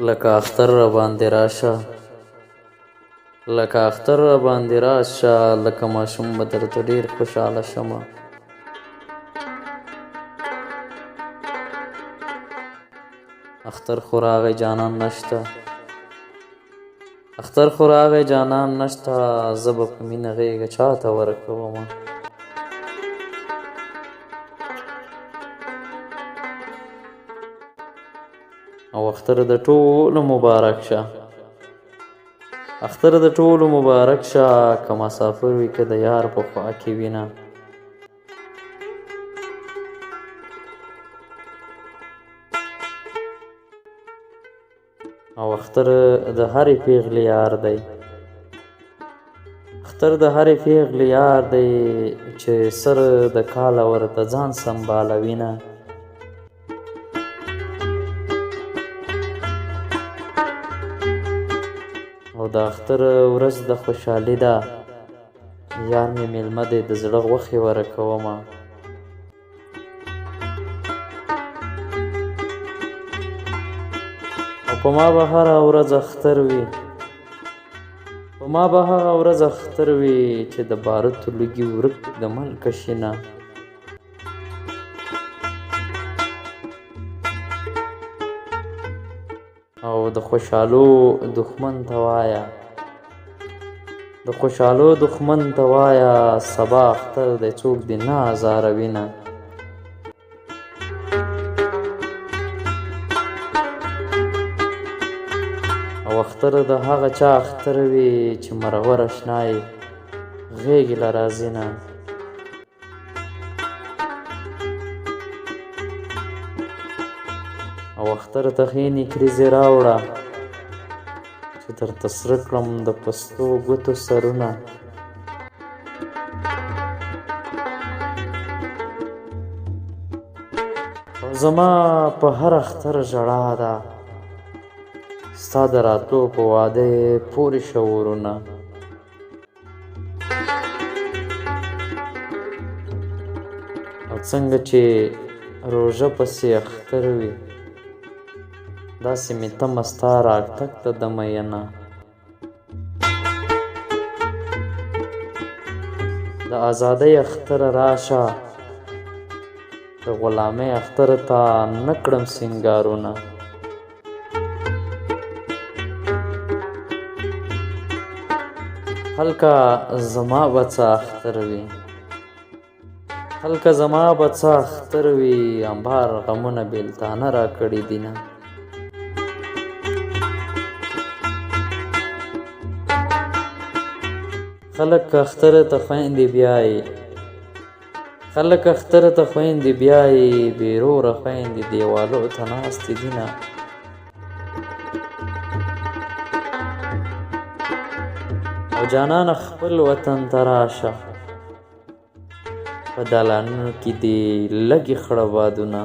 لکه اختر را باندې راشه، لکه اختر را باندې راشه، لکه ماشوم به درته ډېر خوشحاله شمه. اختر خو راغی جانان نشته، اختر خو راغی جانان نشته، زه به په مینه غېږه چاته ورکومه. او اختر د ټولو مبارک شه، اختر د ټولو مبارک شه، که مسافر وي که د یار په خوا کې وینه. او اختر د هرې پیغلې یار دی، اختر د هرې پیغلې یار دی، چې سر د کاله ورته ځان سنبالوینه. او د اختر ورځ د خوشحالي ده، یار مې میلمه دی د زړه غوښې ورکومه. او په ما به هره ورځ اختر وي، په ما به هغه ورځ اختر وي، چې د باروتو لوګي ورک د ملکه شینه. او د خوشحالو دښمن ته وایه، د خوشحالو دښمن ته وایه، سبا اختر دی څوک دې نه ازاروینه. او اختر د هغه چا اختر وي، چې مرور اشنای غېږې له راځي نه. او اختر ته ښې نیکریزې راوړه، چې درته سره کړم د پستو ګوتو سرونه. او زما په هر اختر ژړا ده، ستا د راتلو په واده پورې شعورونه. او څنګه چې روژه پسې اختر وي، داسې مې تمه ستا راتګ ته د مینه. د ازادۍ اختر راشه، د غلامۍ اختر ته نه کړم سینګارونه. هلکه زما به څه اختر وي، هلکه زما به څه اختر وي، انبار غمونه بېلتانه را کړي دینه. خلک اختر ته خویندې بیایي، خلک اختر ته خویندې بیایي، بېروره خویندې دیوالو ته ناستې دینه. او جانانه خپل وطن ته راشه، په دالانونو کې دې لږې خړه بادونه.